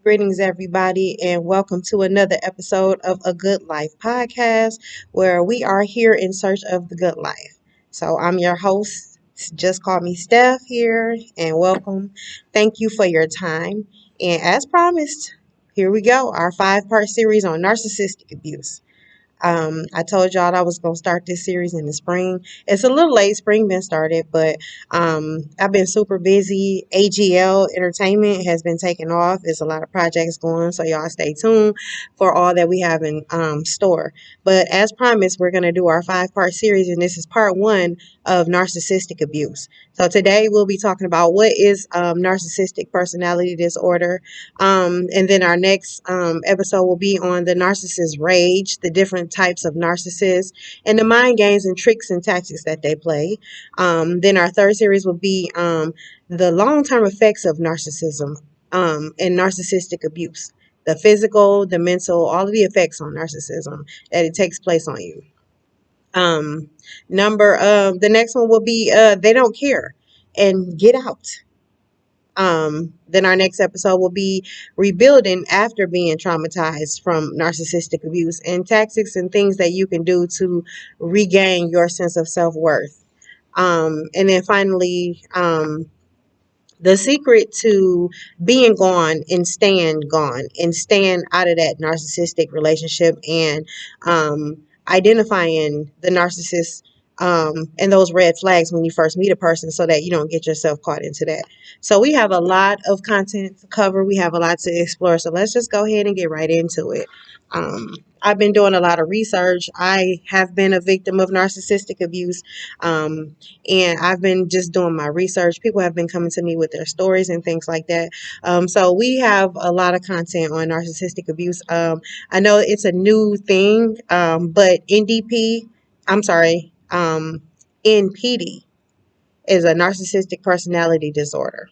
Greetings, everybody, and welcome to another episode of A Good Life podcast, where we are here in search of the good life. So, I'm your host, just call me Steph here, and welcome. Thank you for your time. And as promised, here we go, our 5-part series on narcissistic abuse. I told y'all I was gonna start this series in the spring. It's a little late, spring been started, but I've been super busy. AGL Entertainment has been taking off. There's a lot of projects going, so y'all stay tuned for all that we have in store. But as promised, we're gonna do our 5-part series, and this is part 1 of narcissistic abuse. So today we'll be talking about what is narcissistic personality disorder, and then our next episode will be on the narcissist rage, the different types of narcissists, and the mind games and tricks and tactics that they play. Then our third series will be the long-term effects of narcissism and narcissistic abuse. The physical, the mental, all of the effects on narcissism that it takes place on you. The next one will be they don't care and get out. Then our next episode will be rebuilding after being traumatized from narcissistic abuse and tactics and things that you can do to regain your sense of self-worth. And then finally, the secret to being gone and staying out of that narcissistic relationship and identifying the narcissist and those red flags when you first meet a person so that you don't get yourself caught into that. So we have a lot of content to cover. We have a lot to explore. So let's just go ahead and get right into it. I've been doing a lot of research. I have been a victim of narcissistic abuse. And I've been just doing my research. People have been coming to me with their stories and things like that. So we have a lot of content on narcissistic abuse. I know it's a new thing, but NPD is a narcissistic personality disorder.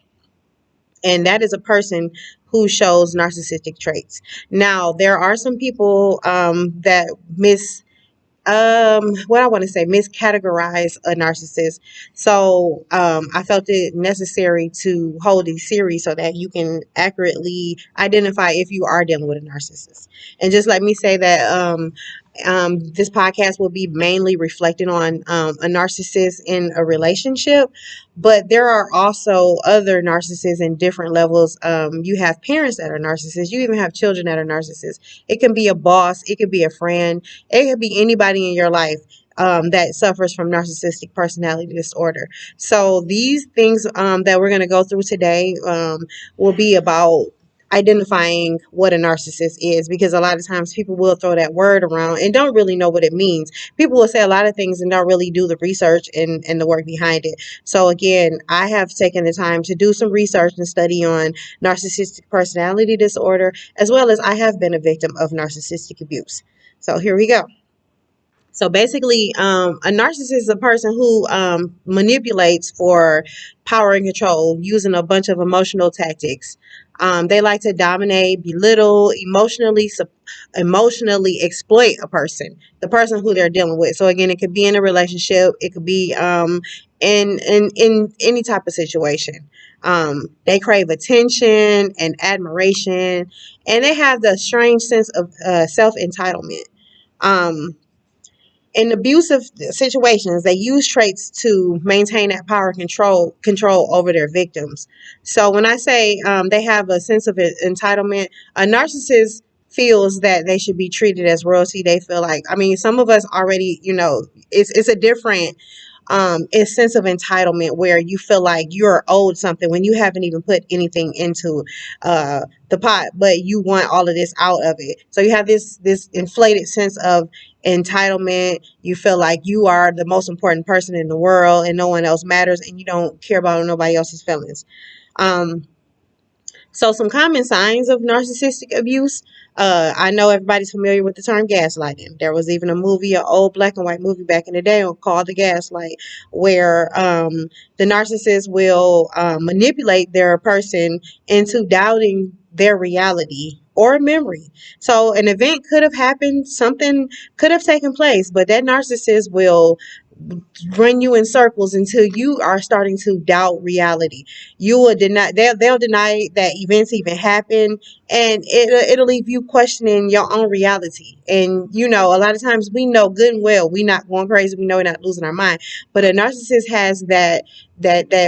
And that is a person who shows narcissistic traits. Now, there are some people that miscategorize a narcissist. So I felt it necessary to hold these series so that you can accurately identify if you are dealing with a narcissist. And just let me say that this podcast will be mainly reflecting on a narcissist in a relationship, but there are also other narcissists in different levels. You have parents that are narcissists. You even have children that are narcissists. It can be a boss. It could be a friend. It could be anybody in your life that suffers from narcissistic personality disorder. So these things that we're going to go through today will be about identifying what a narcissist is, because a lot of times people will throw that word around and don't really know what it means. People will say a lot of things and don't really do the research and the work behind it. So again, I have taken the time to do some research and study on narcissistic personality disorder, as well as I have been a victim of narcissistic abuse. So here we go. So basically, a narcissist is a person who manipulates for power and control using a bunch of emotional tactics. They like to dominate, belittle, emotionally exploit the person who they're dealing with. So again, it could be in a relationship, it could be in any type of situation. They crave attention and admiration, and they have the strange sense of self entitlement. In abusive situations, they use traits to maintain that power and control over their victims. So when I say they have a sense of entitlement, a narcissist feels that they should be treated as royalty. They feel like, I mean, some of us already, it's a different a sense of entitlement where you feel like you're owed something when you haven't even put anything into the pot, but you want all of this out of it. So you have this inflated sense of entitlement. You feel like you are the most important person in the world and no one else matters, and you don't care about nobody else's feelings. So some common signs of narcissistic abuse. I know everybody's familiar with the term gaslighting. There was even a movie, an old black and white movie back in the day called The Gaslight, where the narcissist will manipulate their person into doubting their reality or memory. So an event could have happened, something could have taken place, but that narcissist will run you in circles until you are starting to doubt reality. You will deny, they'll deny that events even happen, and it'll leave you questioning your own reality. And you know, a lot of times we know good and well we're not going crazy, we know we're not losing our mind, but a narcissist has that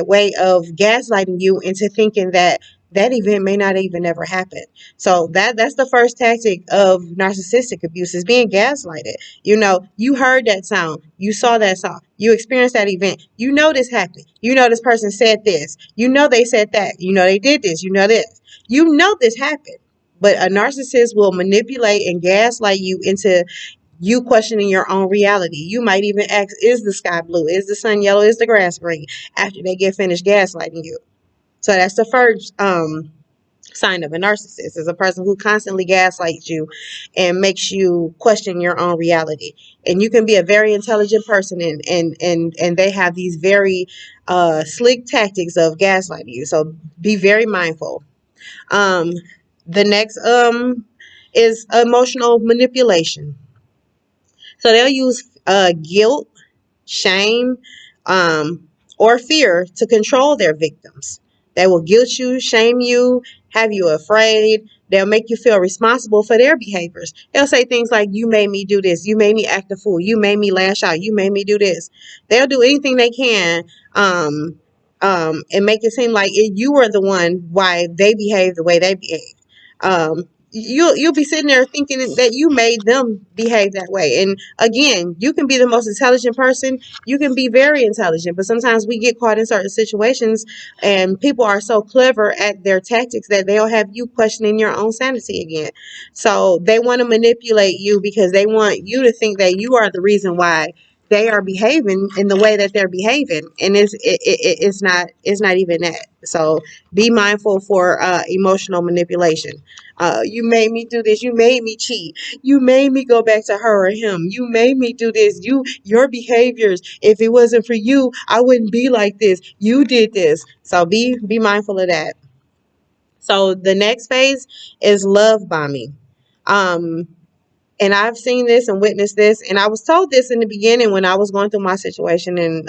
way of gaslighting you into thinking that that event may not even ever happen. So that's the first tactic of narcissistic abuse, is being gaslighted. You know, you heard that sound, you saw that sound, you experienced that event, you know this happened, you know this person said this, you know they said that, you know they did this, you know this, you know this happened. But a narcissist will manipulate and gaslight you into you questioning your own reality. You might even ask, is the sky blue? Is the sun yellow? Is the grass green? After they get finished gaslighting you. So that's the first sign of a narcissist, is a person who constantly gaslights you and makes you question your own reality. And you can be a very intelligent person, and they have these very slick tactics of gaslighting you. So be very mindful. Um, the next is emotional manipulation. So they'll use guilt, shame, um, or fear to control their victims. They will guilt you, shame you, have you afraid. They'll make you feel responsible for their behaviors. They'll say things like, you made me do this, you made me act a fool, you made me lash out, you made me do this. They'll do anything they can, and make it seem like you were the one why they behave the way they behave. You'll be sitting there thinking that you made them behave that way. And again, you can be the most intelligent person, you can be very intelligent, but sometimes we get caught in certain situations, and people are so clever at their tactics that they'll have you questioning your own sanity again. So they want to manipulate you because they want you to think that you are the reason why they are behaving in the way that they're behaving, and it's not even that. So be mindful for emotional manipulation. You made me do this, you made me cheat, you made me go back to her or him, you made me do this, your behaviors, if it wasn't for you I wouldn't be like this, you did this. So be mindful of that. So the next phase is love bombing. um and I've seen this and witnessed this, and I was told this in the beginning when I was going through my situation, and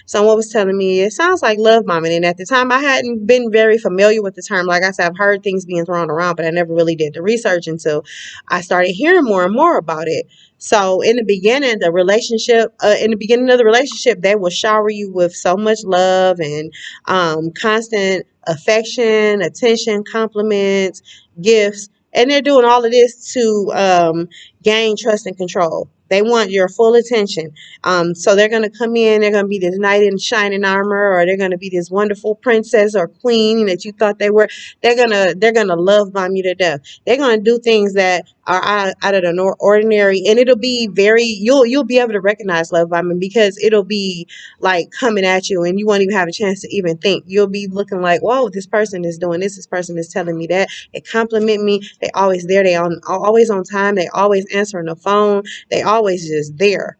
someone was telling me it sounds like love bombing, and at the time I hadn't been very familiar with the term. Like I said, I've heard things being thrown around, but I never really did the research until I started hearing more and more about it. So in the beginning, in the beginning of the relationship, they will shower you with so much love and constant affection, attention, compliments, gifts, and they're doing all of this to gain trust and control. They want your full attention. So they're going to come in, they're going to be this knight in shining armor, or they're going to be this wonderful princess or queen that you thought they were. They're going to love bomb you to death. They're going to do things that are out of the ordinary, and it'll be very, you'll be able to recognize love bombing because it'll be like coming at you and you won't even have a chance to even think. You'll be looking like, whoa, this person is doing this person is telling me that, they compliment me, they always there, they always on time, they always answering the phone, they always just there.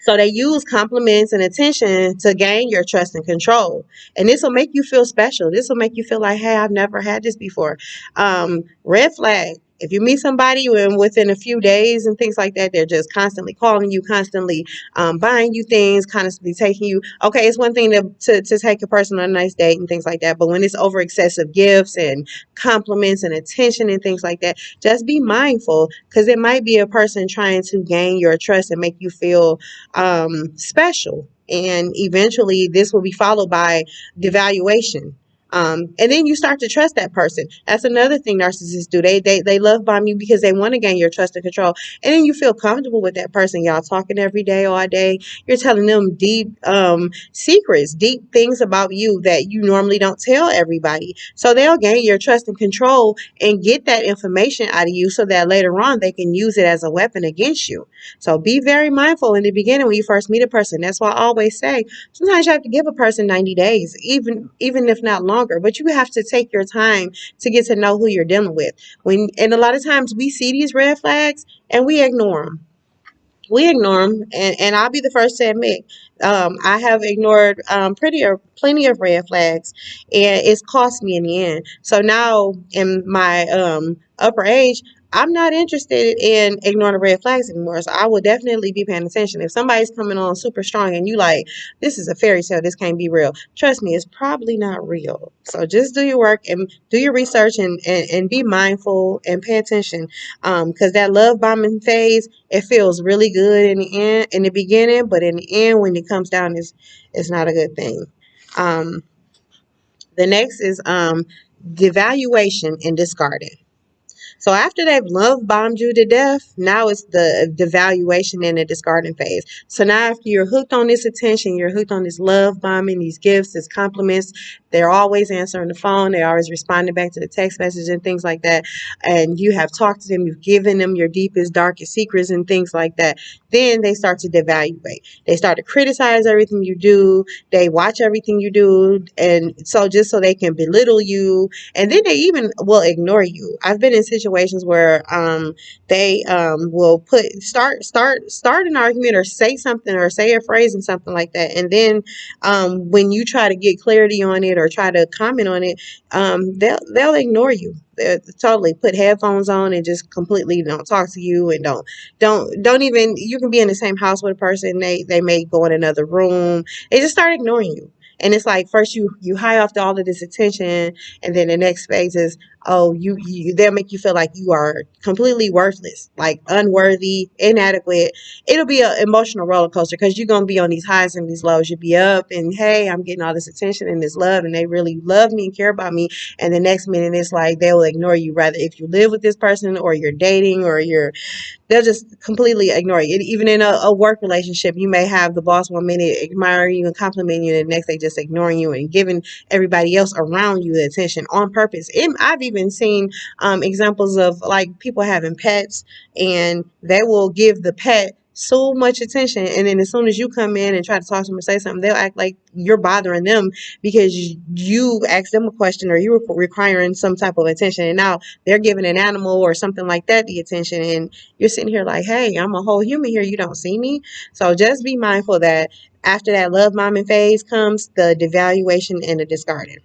So they use compliments and attention to gain your trust and control. And this will make you feel special. This will make you feel like, hey, I've never had this before. Red flag. If you meet somebody and within a few days and things like that, they're just constantly calling you, constantly buying you things, constantly taking you. Okay, it's one thing to take a person on a nice date and things like that. But when it's over excessive gifts and compliments and attention and things like that, just be mindful, because it might be a person trying to gain your trust and make you feel special. And eventually, this will be followed by devaluation. And then you start to trust that person. That's another thing narcissists do. They love bomb you because they want to gain your trust and control. And then you feel comfortable with that person. Y'all talking every day, all day. You're telling them deep secrets, deep things about you that you normally don't tell everybody. So they'll gain your trust and control and get that information out of you so that later on they can use it as a weapon against you. So be very mindful in the beginning when you first meet a person. That's why I always say sometimes you have to give a person 90 days, even if not longer. But you have to take your time to get to know who you're dealing with. And a lot of times we see these red flags and we ignore them. We ignore them, and I'll be the first to admit, I have ignored plenty of red flags, and it's cost me in the end. So now in my upper age, I'm not interested in ignoring the red flags anymore. So I will definitely be paying attention. If somebody's coming on super strong and you like, this is a fairy tale, this can't be real. Trust me, it's probably not real. So just do your work and do your research and be mindful and pay attention. Because that love bombing phase, it feels really good in the end, in the beginning, but in the end, when it comes down, it's not a good thing. Um, the next is devaluation and discarding. So after they've love bombed you to death, now it's the devaluation and the discarding phase. So now after you're hooked on this attention, you're hooked on this love bombing, these gifts, these compliments. They're always answering the phone. They're always responding back to the text message and things like that. And you have talked to them. You've given them your deepest, darkest secrets and things like that. Then they start to devaluate. They start to criticize everything you do. They watch everything you do. And so just so they can belittle you, and then they even will ignore you. I've been in situations where they will start an argument or say something or say a phrase and something like that, and then when you try to get clarity on it or try to comment on it, they'll ignore you. They'll totally put headphones on and just completely don't talk to you and don't even. You can be in the same house with a person, they may go in another room. They just start ignoring you. And it's like first you high off to all of this attention, and then the next phase is, oh, they'll make you feel like you are completely worthless, like unworthy, inadequate. It'll be an emotional roller coaster because you're gonna be on these highs and these lows. You'll be up and hey, I'm getting all this attention and this love, and they really love me and care about me. And the next minute it's like they will ignore you, rather if you live with this person or you're dating or they'll just completely ignore you. Even in a work relationship, you may have the boss one minute admiring you and complimenting you, and the next they just ignoring you and giving everybody else around you the attention on purpose. I've even seen examples of like people having pets, and they will give the pet so much attention, and then as soon as you come in and try to talk to them or say something, they'll act like you're bothering them because you asked them a question or you were requiring some type of attention, and now they're giving an animal or something like that the attention, and you're sitting here like, hey, I'm a whole human here, you don't see me. So just be mindful that after that love bombing phase comes the devaluation and the discarding.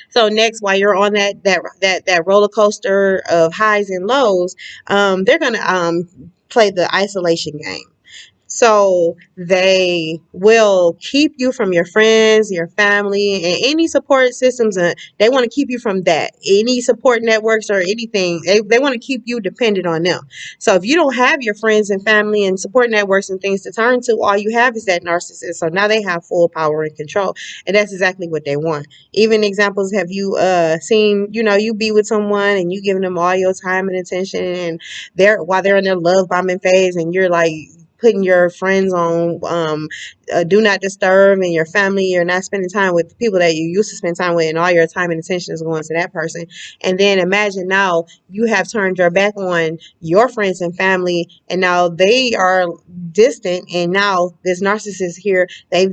So next, while you're on that roller coaster of highs and lows, they're gonna play the isolation game. So they will keep you from your friends, your family, and any support systems. They want to keep you from that. Any support networks or anything, they want to keep you dependent on them. So if you don't have your friends and family and support networks and things to turn to, all you have is that narcissist. So now they have full power and control. And that's exactly what they want. Even examples, have you seen, you be with someone and you giving them all your time and attention, and while they're in their love bombing phase, and you're like putting your friends on do not disturb, and your family, you're not spending time with the people that you used to spend time with, and all your time and attention is going to that person. And then imagine now you have turned your back on your friends and family, and now they are distant, and now this narcissist here, they'll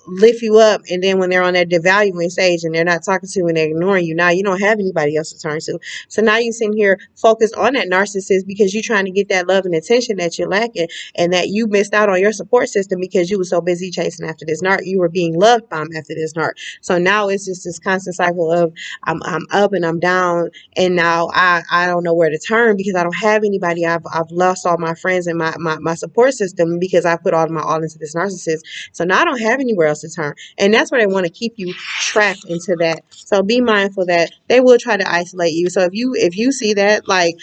lift you up, and then when they're on that devaluing stage and they're not talking to you and they're ignoring you, now you don't have anybody else to turn to. So now you're sitting here focused on that narcissist because you're trying to get that love and attention that you're lacking, and that you missed out on your support system because you were so busy chasing after this narc. You were being loved bombed after this narc. So now it's just this constant cycle of I'm up and I'm down, and now I don't know where to turn because I don't have anybody. I've lost all my friends and my support system because I put all into this narcissist. So now I don't have anywhere else to turn, and that's where they want to keep you trapped into that. So be mindful that they will try to isolate you. So if you see that, like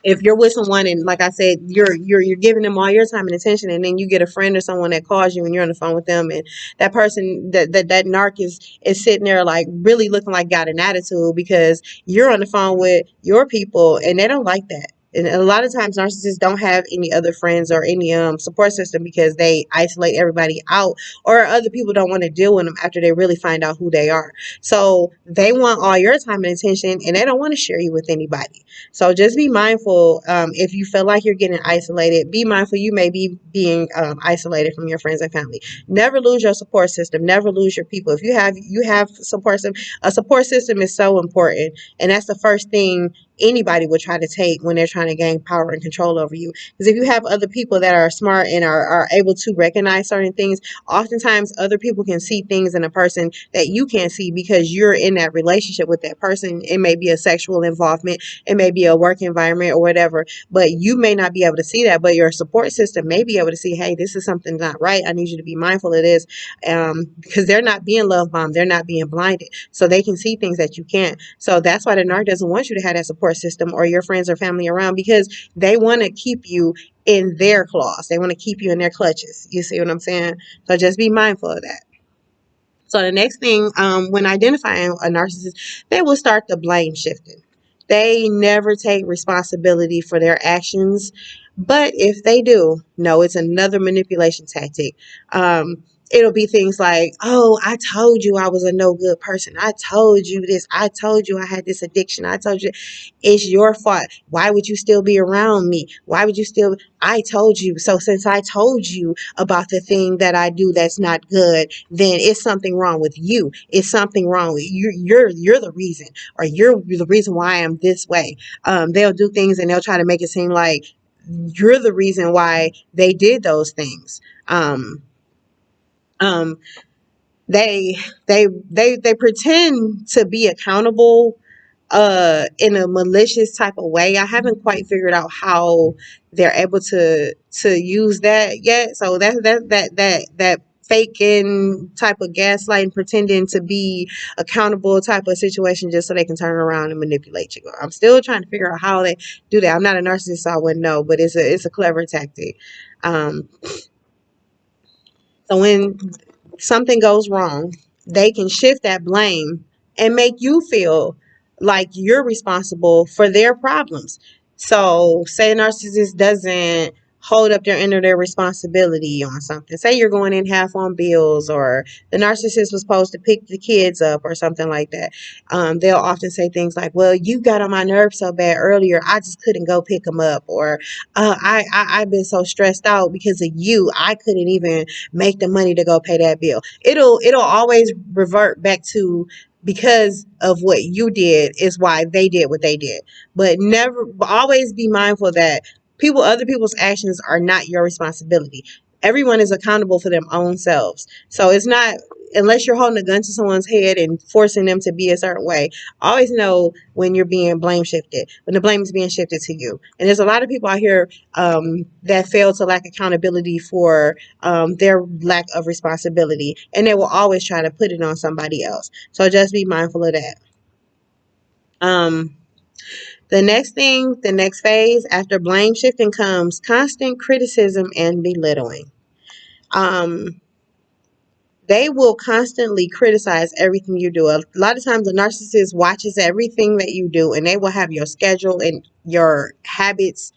if you're with someone and like I said, you're giving them all your time and attention, and then you get a friend or someone that calls you and you're on the phone with them, and that person, that narc is sitting there like really looking like got an attitude because you're on the phone with your people, and they don't like that. And a lot of times narcissists don't have any other friends or any support system because they isolate everybody out, or other people don't want to deal with them after they really find out who they are. So they want all your time and attention, and they don't want to share you with anybody. So just be mindful. If you feel like you're getting isolated, be mindful you may be being isolated from your friends and family. Never lose your support system. Never lose your people. If you have support system, a support system is so important, and that's the first thing anybody would try to take when they're trying to gain power and control over you. Because if you have other people that are smart and are able to recognize certain things, oftentimes other people can see things in a person that you can't see because you're in that relationship with that person. It may be a sexual involvement, it may be a work environment or whatever, but you may not be able to see that, but your support system may be able to see, hey, this is something not right. I need you to be mindful of this, because they're not being love bombed. They're not being blinded. So they can see things that you can't. So that's why the narc doesn't want you to have that support system or your friends or family around, because they want to keep you in their claws. They want to keep you in their clutches. You see what I'm saying? So just be mindful of that. So the next thing, when identifying a narcissist, they will start the blame shifting. They never take responsibility for their actions, but if they do, no, it's another manipulation tactic. It'll be things like, oh, I told you I was a no good person. I told you this. I told you I had this addiction. I told you it's your fault. Why would you still be around me? Why would you still? I told you. So since I told you about the thing that I do that's not good, then it's something wrong with you. It's something wrong with you. You're the reason, or you're the reason why I'm this way. They'll do things and they'll try to make it seem like you're the reason why they did those things. Um, they pretend to be accountable in a malicious type of way. I haven't quite figured out how they're able to use that yet. So that faking type of gaslighting, pretending to be accountable type of situation just so they can turn around and manipulate you. I'm still trying to figure out how they do that. I'm not a narcissist, so I wouldn't know, but it's a clever tactic. um so when something goes wrong, they can shift that blame and make you feel like you're responsible for their problems. So, say a narcissist doesn't hold up their end of their responsibility on something. Say you're going in half on bills, or the narcissist was supposed to pick the kids up, or something like that. They'll often say things like, "Well, you got on my nerves so bad earlier, I just couldn't go pick them up," or I've been so stressed out because of you, I couldn't even make the money to go pay that bill." It'll always revert back to, because of what you did is why they did what they did. But never, always be mindful that other people's actions are not your responsibility. Everyone is accountable for their own selves. So it's not, unless you're holding a gun to someone's head and forcing them to be a certain way. Always know when you're being blame shifted, when the blame is being shifted to you. And there's a lot of people out here that fail to lack accountability for their lack of responsibility, and they will always try to put it on somebody else. So just be mindful of that. Um, the next thing, the next phase after blame shifting comes constant criticism and belittling. Um, they will constantly criticize everything you do. A lot of times, the narcissist watches everything that you do, and they will have your schedule and your habits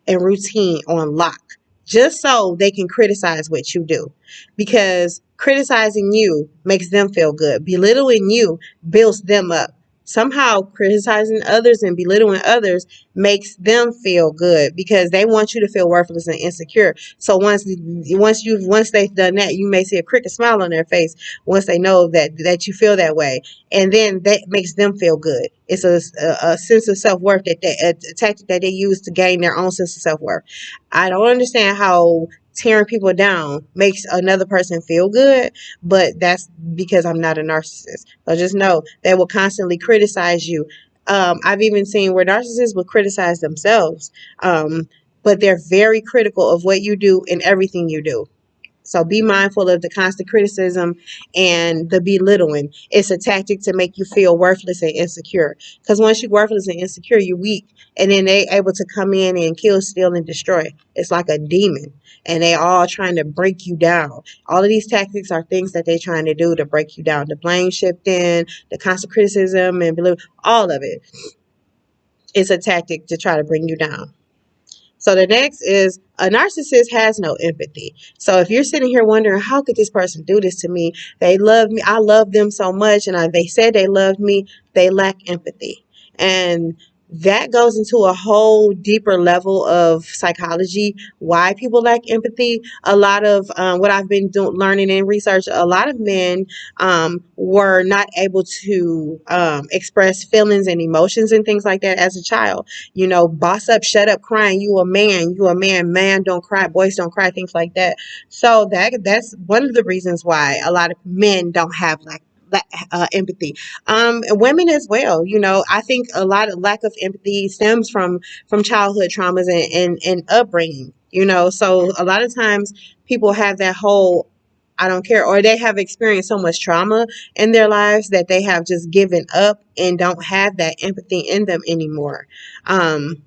and routine on lock, just so they can criticize what you do. Because criticizing you makes them feel good. Belittling you builds them up. Somehow criticizing others and belittling others makes them feel good because they want you to feel worthless and insecure. So once they've done that, you may see a crooked smile on their face once they know that you feel that way, and then that makes them feel good. It's a sense of self-worth a tactic that they use to gain their own sense of self-worth. I don't understand how tearing people down makes another person feel good, but that's because I'm not a narcissist. So just know they will constantly criticize you. I've even seen where narcissists will criticize themselves, but they're very critical of what you do and everything you do. So be mindful of the constant criticism and the belittling. It's a tactic to make you feel worthless and insecure. Because once you're worthless and insecure, you're weak. And then they able to come in and kill, steal, and destroy. It's like a demon. And they all trying to break you down. All of these tactics are things that they're trying to do to break you down. The blame shifting, the constant criticism and belittling, all of it is a tactic to try to bring you down. So the next is a narcissist has no empathy. So if you're sitting here wondering, how could this person do this to me? They love me. I love them so much. And they said they loved me. They lack empathy. And that goes into a whole deeper level of psychology, why people lack empathy. A lot of what I've been learning in research, a lot of men were not able to express feelings and emotions and things like that as a child. You know, boss up, shut up, crying. You a man don't cry, boys don't cry, things like that. So that's one of the reasons why a lot of men don't have empathy. Women as well. You know, I think a lot of lack of empathy stems from childhood traumas and upbringing. You know, so a lot of times people have that whole I don't care, or they have experienced so much trauma in their lives that they have just given up and don't have that empathy in them anymore.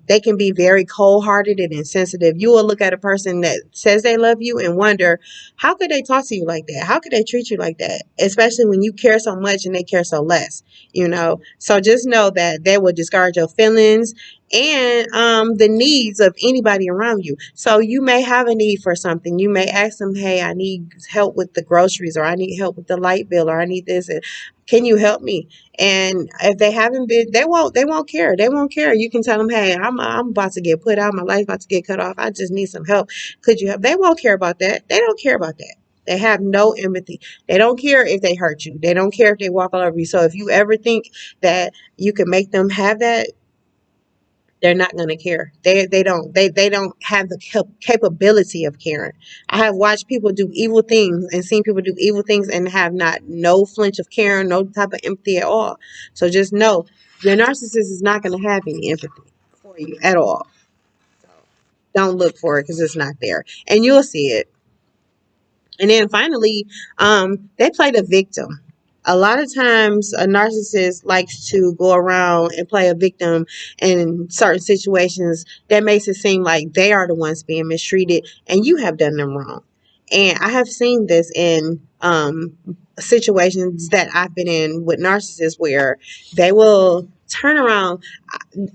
They can be very cold hearted and insensitive. You will look at a person that says they love you and wonder, how could they talk to you like that? How could they treat you like that? Especially when you care so much and they care so less, you know? So just know that they will discard your feelings and the needs of anybody around you. So you may have a need for something. You may ask them, hey, I need help with the groceries, or I need help with the light bill, or I need this. And can you help me? And if they haven't been, they won't care. They won't care. You can tell them, hey, I'm about to get put out. My life's about to get cut off. I just need some help. Could you help? They won't care about that. They don't care about that. They have no empathy. They don't care if they hurt you. They don't care if they walk all over you. So if you ever think that you can make them have that, they're not going to care. They don't have the capability of caring. I have watched people do evil things and seen people do evil things and have not no flinch of caring, no type of empathy at all. So just know your narcissist is not going to have any empathy for you at all. So don't look for it because it's not there, and you'll see it. And then finally, they play the victim. A lot of times, a narcissist likes to go around and play a victim in certain situations that makes it seem like they are the ones being mistreated and you have done them wrong. And I have seen this in situations that I've been in with narcissists where they will turn around,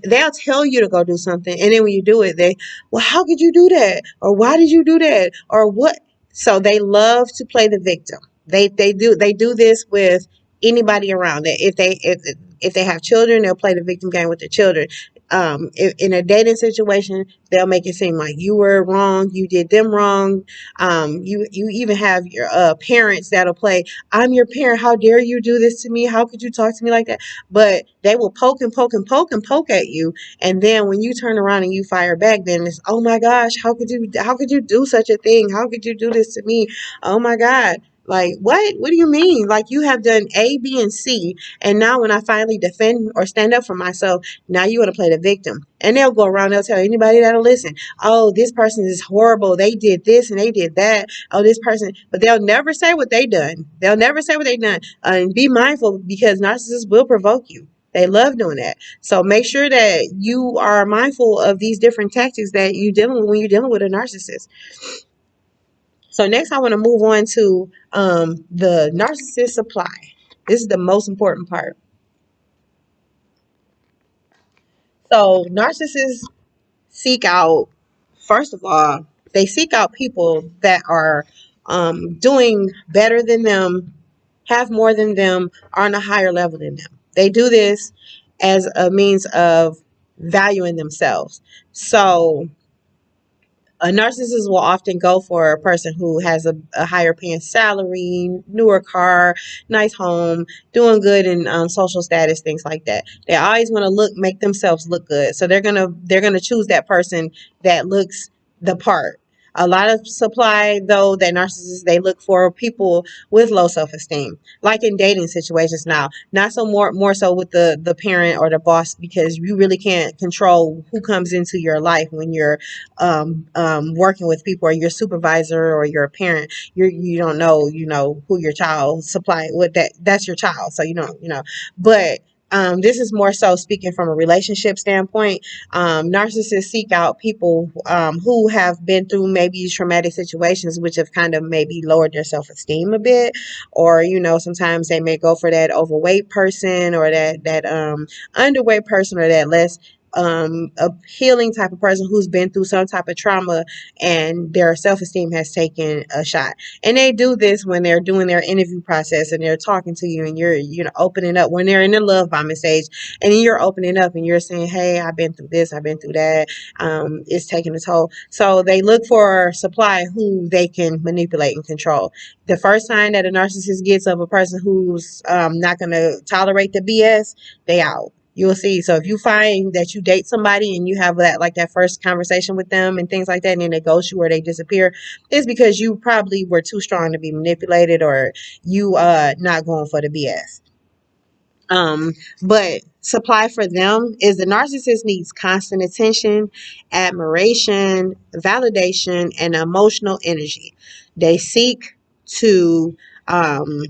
they'll tell you to go do something, and then when you do it, well, how could you do that, or why did you do that, or what? So they love to play the victim. They do this with anybody around it. If they have children, they'll play the victim game with their children. If, in a dating situation, they'll make it seem like you were wrong, you did them wrong. You even have your parents that'll play, I'm your parent, how dare you do this to me, how could you talk to me like that? But they will poke and poke and poke and poke at you, and then when you turn around and you fire back, then it's, oh my gosh, how could you do such a thing, how could you do this to me, oh my god. Like, what do you mean? Like, you have done A, B, and C, and now when I finally defend or stand up for myself, now you want to play the victim. And they'll go around, they'll tell anybody that'll listen, oh, this person is horrible, they did this and they did that, oh, this person, but they'll never say what they done. They'll never say what they done. And be mindful, because narcissists will provoke you. They love doing that. So make sure that you are mindful of these different tactics that you dealing with when you're dealing with a narcissist. So next, I want to move on to the narcissist supply. This is the most important part. So narcissists seek out, first of all, they seek out people that are doing better than them, have more than them, are on a higher level than them. They do this as a means of valuing themselves. So a narcissist will often go for a person who has a higher paying salary, newer car, nice home, doing good in social status, things like that. They always want to make themselves look good. So they're gonna choose that person that looks the part. A lot of supply, though, that narcissists, they look for people with low self-esteem, like in dating situations now. Not so more so with the parent or the boss, because you really can't control who comes into your life when you're working with people, or your supervisor or your parent. You don't know, who your child supply with, that's your child, so you don't. But this is more so speaking from a relationship standpoint. Narcissists seek out people who have been through maybe traumatic situations, which have kind of maybe lowered their self-esteem a bit, or sometimes they may go for that overweight person, or that underweight person, or that less a healing type of person who's been through some type of trauma and their self-esteem has taken a shot. And they do this when they're doing their interview process and they're talking to you and you're, opening up when they're in the love bombing stage, and then you're opening up and you're saying, hey, I've been through this, I've been through that. It's taking a toll. So they look for supply who they can manipulate and control. The first sign that a narcissist gets of a person who's not going to tolerate the BS, they out. You'll see. So if you find that you date somebody and you have that first conversation with them and things like that, and then they ghost you or they disappear, it's because you probably were too strong to be manipulated, or you not going for the BS. But supply for them is the narcissist needs constant attention, admiration, validation, and emotional energy. They seek to um,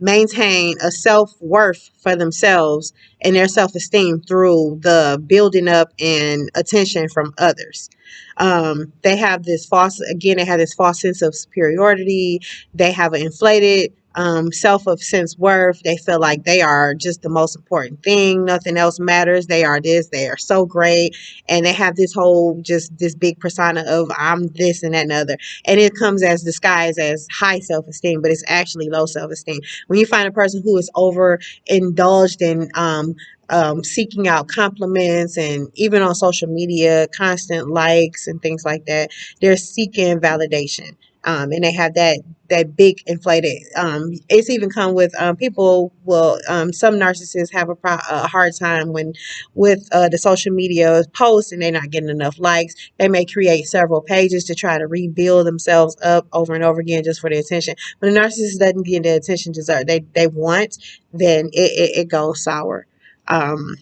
maintain a self-worth for themselves and their self-esteem through the building up and attention from others. They have this false sense of superiority. They have an inflated self of sense worth. They feel like they are just the most important thing. Nothing else matters. They are this. They are so great. And they have this big persona of I'm this and that and other. And it comes as disguised as high self-esteem, but it's actually low self-esteem. When you find a person who is overindulged in seeking out compliments, and even on social media, constant likes and things like that, they're seeking validation. And they have that big inflated. It's even come with people. Well, some narcissists have a hard time with the social media posts, and they're not getting enough likes. They may create several pages to try to rebuild themselves up over and over again just for the attention. When a narcissist doesn't get the attention they want, then it goes sour. Um,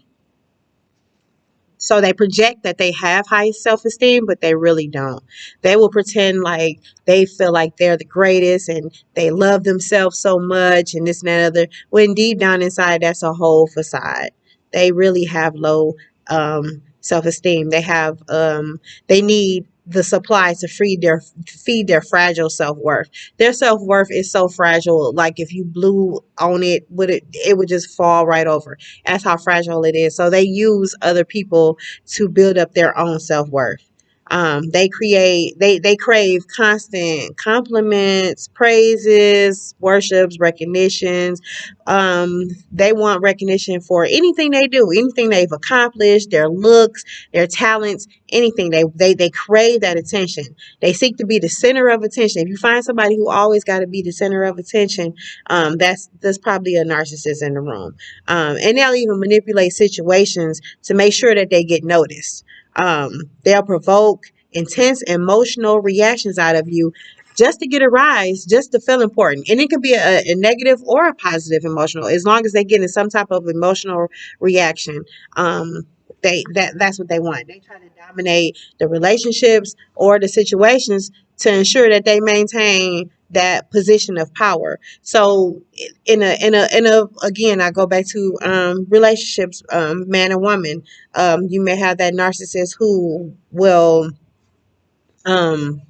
so they project that they have high self-esteem, but they really don't. They will pretend like they feel like they're the greatest and they love themselves so much and this and that other, when deep down inside, that's a whole facade. They really have low self-esteem. They need the supply to feed their fragile self-worth. Their self-worth is so fragile, like if you blew on it, it would just fall right over. That's how fragile it is. So they use other people to build up their own self-worth. They crave constant compliments, praises, worships, recognitions. They want recognition for anything they do, anything they've accomplished, their looks, their talents, anything. They crave that attention. They seek to be the center of attention. If you find somebody who always got to be the center of attention, that's probably a narcissist in the room. And they'll even manipulate situations to make sure that they get noticed. They'll provoke intense emotional reactions out of you just to get a rise, just to feel important. And it could be a negative or a positive emotional, as long as they get in some type of emotional reaction. That's what they want. They try to dominate the relationships or the situations to ensure that they maintain that position of power. So in a again, I go back to relationships, man and woman. You may have that narcissist who will um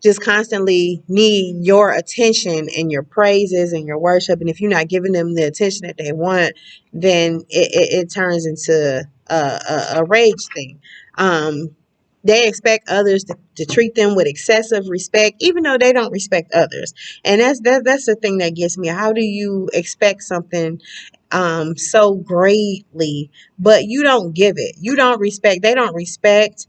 just constantly need your attention and your praises and your worship. And if you're not giving them the attention that they want, then it turns into a rage thing. They expect others to treat them with excessive respect, even though they don't respect others. And that's the thing that gets me. How do you expect something so greatly, but you don't give it? You don't respect. They don't respect,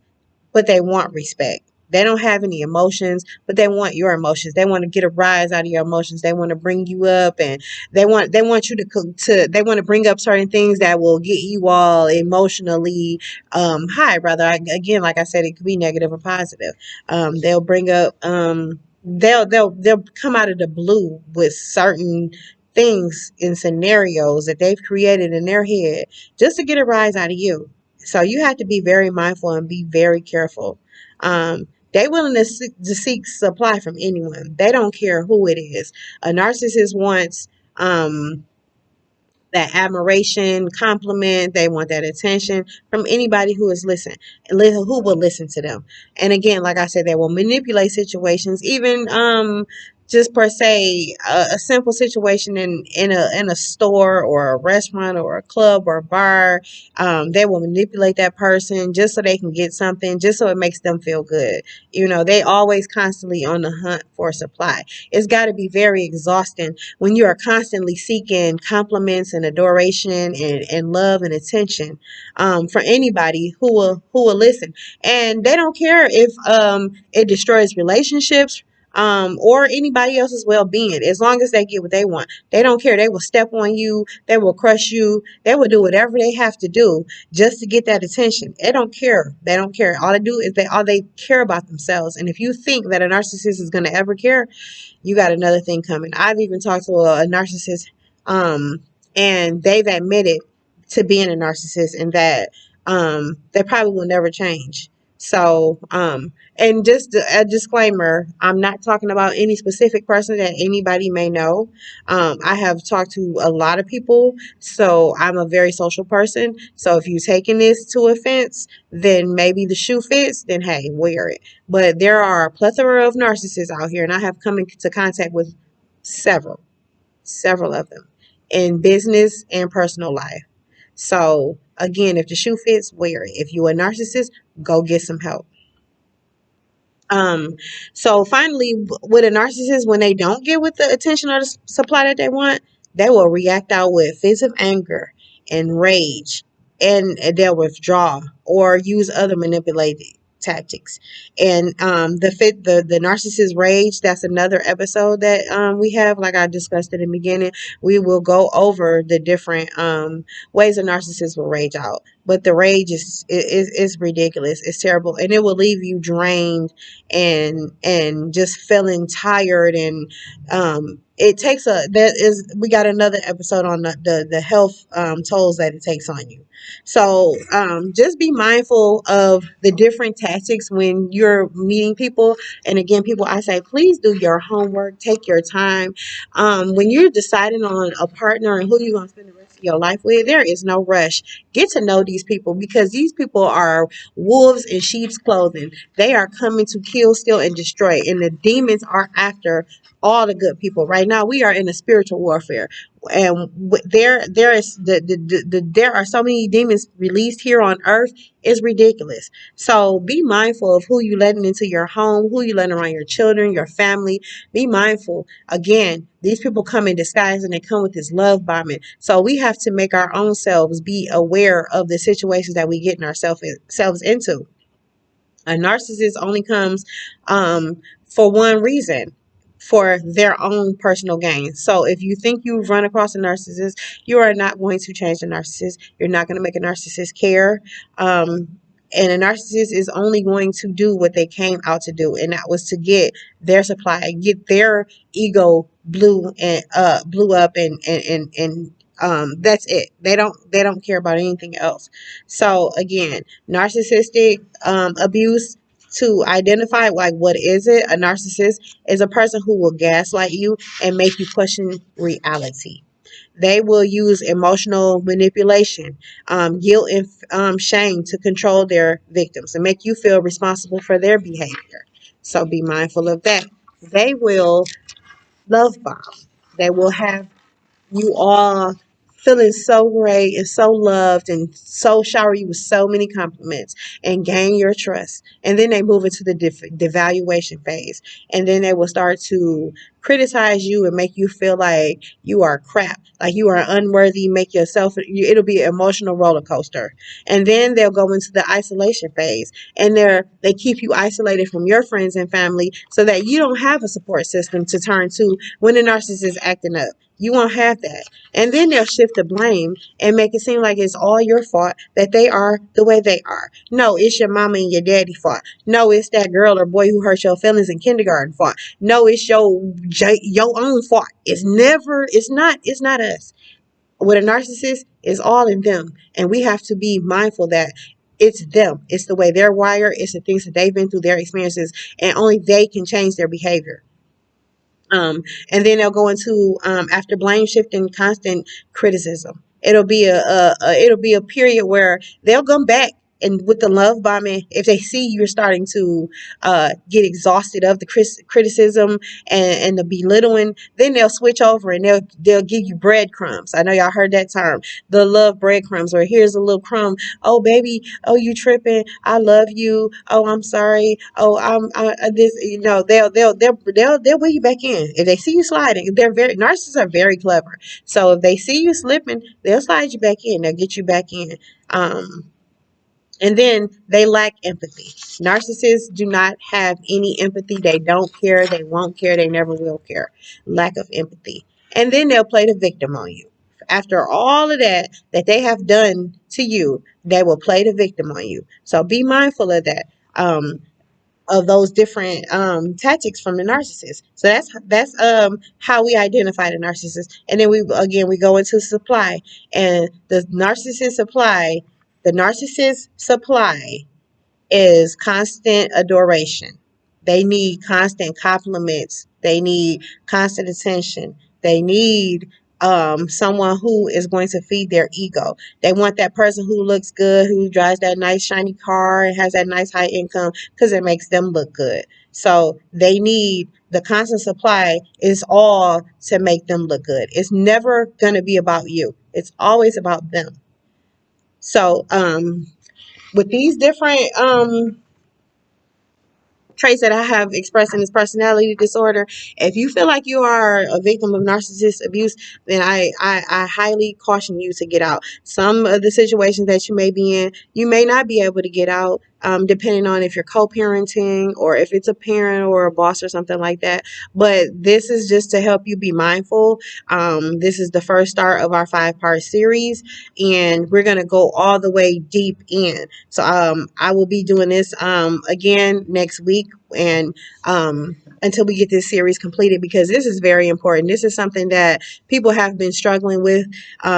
but they want respect. They don't have any emotions, but they want your emotions. They want to get a rise out of your emotions. They want to bring you up, and they want you they want to bring up certain things that will get you all emotionally high. Rather, again, like I said, it could be negative or positive. They'll bring up they'll come out of the blue with certain things in scenarios that they've created in their head just to get a rise out of you. So you have to be very mindful and be very careful. They willing to seek supply from anyone. They don't care who it is. A narcissist wants that admiration, compliment. They want that attention from anybody who is who will listen to them. And again, like I said, they will manipulate situations, even just per se a simple situation in a store or a restaurant or a club or a bar. They will manipulate that person just so they can get something, just so it makes them feel good. They always constantly on the hunt for supply. It's got to be very exhausting when you are constantly seeking compliments and adoration and love and attention for anybody who will listen. And they don't care if it destroys relationships or anybody else's well-being. As long as they get what they want, they don't care. They will step on you, they will crush you, they will do whatever they have to do just to get that attention. They don't care. All they care about themselves. And if you think that a narcissist is going to ever care, you got another thing coming. I've even talked to a narcissist, um, and they've admitted to being a narcissist and that they probably will never change. So, and just a disclaimer, I'm not talking about any specific person that anybody may know. I have talked to a lot of people, so I'm a very social person. So if you're taking this to offense, then maybe the shoe fits, then hey, wear it. But there are a plethora of narcissists out here, and I have come into contact with several, several of them in business and personal life. So again, if the shoe fits, wear it. If you're a narcissist, go get some help. Um, so finally, with a narcissist, when they don't get with the attention or the supply that they want, they will react out with fits of anger and rage, and they'll withdraw or use other manipulative tactics. And the narcissist rage, that's another episode that we have, like I discussed in the beginning. We will go over the different ways a narcissist will rage out, but the rage is ridiculous. It's terrible, and it will leave you drained and just feeling tired. And it takes a that is we got another episode on the health tolls that it takes on you. So just be mindful of the different tactics when you're meeting people. And again, people, I say please do your homework, take your time. When you're deciding on a partner and who you're going to spend the rest of your life with, there is no rush. Get to know these people, because these people are wolves in sheep's clothing. They are coming to kill, steal, and destroy. And the demons are after all the good people. Right now, we are in a spiritual warfare. And there are so many demons released here on earth. It's ridiculous. So be mindful of who you letting into your home, who you letting around your children, your family. Be mindful. Again, these people come in disguise and they come with this love bombing. So we have to make our own selves be aware of the situations that we get ourselves into. A narcissist only comes for one reason, for their own personal gain. So if you think you've run across a narcissist, you are not going to change the narcissist. You're not going to make a narcissist care. And a narcissist is only going to do what they came out to do, and that was to get their supply, get their ego blew up, and that's it. They don't care about anything else. So again, narcissistic abuse, to identify, like, what is it? A narcissist is a person who will gaslight you and make you question reality. They will use emotional manipulation, guilt, and shame to control their victims and make you feel responsible for their behavior. So be mindful of that. They will love bomb. They will have you all feeling so great and so loved, and so shower you with so many compliments and gain your trust. And then they move into the devaluation phase. And then they will start to criticize you and make you feel like you are crap, like you are unworthy, make yourself, it'll be an emotional roller coaster. And then they'll go into the isolation phase. And they keep you isolated from your friends and family so that you don't have a support system to turn to when the narcissist is acting up. You won't have that. And then they'll shift the blame and make it seem like it's all your fault that they are the way they are. No, it's your mama and your daddy fault. No, it's that girl or boy who hurt your feelings in kindergarten fault. No, it's your own fault. It's not us. With a narcissist, it's all in them. And we have to be mindful that it's them. It's the way they're wired. It's the things that they've been through, their experiences, and only they can change their behavior. And then they'll go into after blame shifting, constant criticism. It'll be a period where they'll come back And with the love bombing, if they see you're starting to get exhausted of the criticism and the belittling, then they'll switch over and they'll give you breadcrumbs. I know y'all heard that term, the love breadcrumbs, or here's a little crumb. Oh baby, oh you tripping? I love you. Oh I'm sorry. Oh this. You know they'll wheel you back in if they see you sliding. They're very narcissists are very clever. So if they see you slipping, they'll slide you back in. They'll get you back in. And then they lack empathy. Narcissists do not have any empathy. They don't care. They won't care. They never will care. Lack of empathy. And then they'll play the victim on you. After all of that they have done to you, they will play the victim on you. So be mindful of that. Of those different tactics from the narcissist. So that's how we identify the narcissist. And then we go into supply, and the narcissist supply is constant adoration. They need constant compliments. They need constant attention. They need someone who is going to feed their ego. They want that person who looks good, who drives that nice shiny car and has that nice high income because it makes them look good. So they need the constant supply is all to make them look good. It's never going to be about you. It's always about them. So with these different traits that I have expressed in this personality disorder, if you feel like you are a victim of narcissist abuse, then I highly caution you to get out. Some of the situations that you may be in, you may not be able to get out, depending on if you're co-parenting or if it's a parent or a boss or something like that. But this is just to help you be mindful. This is the first start of our 5-part series, and we're going to go all the way deep in. So I will be doing this again next week, and until we get this series completed, because this is very important. This is something that people have been struggling with,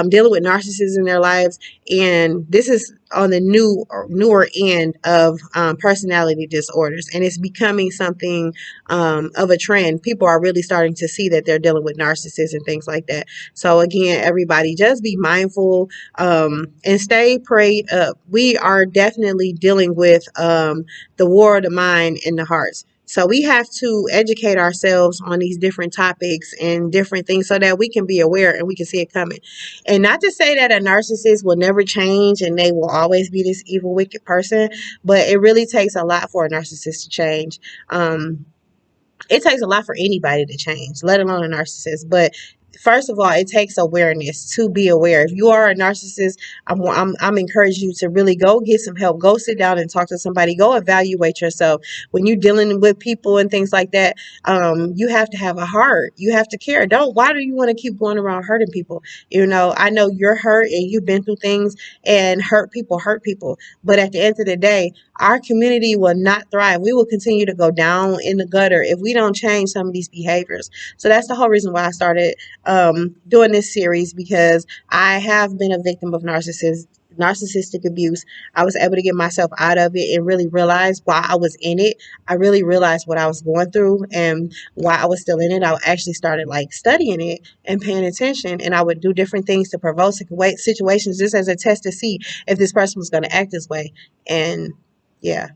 dealing with narcissists in their lives, and this is on the newer end of personality disorders, and it's becoming something of a trend. People are really starting to see that they're dealing with narcissists and things like that. So again, everybody, just be mindful and stay prayed up. We are definitely dealing with the war of the mind and the hearts. So we have to educate ourselves on these different topics and different things so that we can be aware and we can see it coming. And not to say that a narcissist will never change and they will always be this evil, wicked person, but it really takes a lot for a narcissist to change. It takes a lot for anybody to change, let alone a narcissist. But first of all, it takes awareness to be aware. If you are a narcissist, I'm encouraging you to really go get some help. Go sit down and talk to somebody. Go evaluate yourself. When you're dealing with people and things like that, you have to have a heart. You have to care. Why do you want to keep going around hurting people? You know, I know you're hurt and you've been through things, and hurt people. But at the end of the day, our community will not thrive. We will continue to go down in the gutter if we don't change some of these behaviors. So that's the whole reason why I started doing this series, because I have been a victim of narcissistic abuse. I was able to get myself out of it and really realize why I was in it. I really realized what I was going through and why I was still in it. I actually started like studying it and paying attention, and I would do different things to provoke situations just as a test to see if this person was going to act this way. And yeah.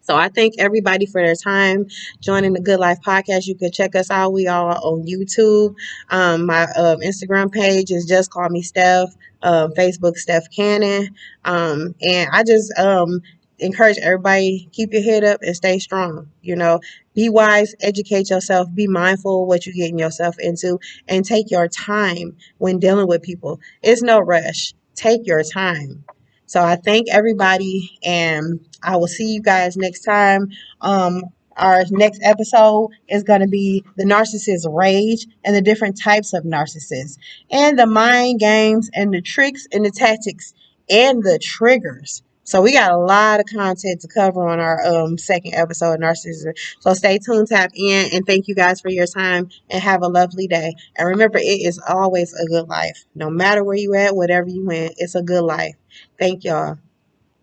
So I thank everybody for their time joining the Good Life podcast. You can check us out. We are on YouTube. My Instagram page is Just Call Me Steph. Facebook, Steph Cannon. And I just encourage everybody, keep your head up and stay strong. You know, be wise, educate yourself, be mindful of what you're getting yourself into, and take your time when dealing with people. It's no rush. Take your time. So I thank everybody, and I will see you guys next time. Our next episode is going to be the narcissist rage and the different types of narcissists, and the mind games and the tricks and the tactics and the triggers. So we got a lot of content to cover on our second episode of narcissism. So stay tuned, tap in, and thank you guys for your time, and have a lovely day. And remember, it is always a good life. No matter where you at, whatever you in, it's a good life. Thank y'all.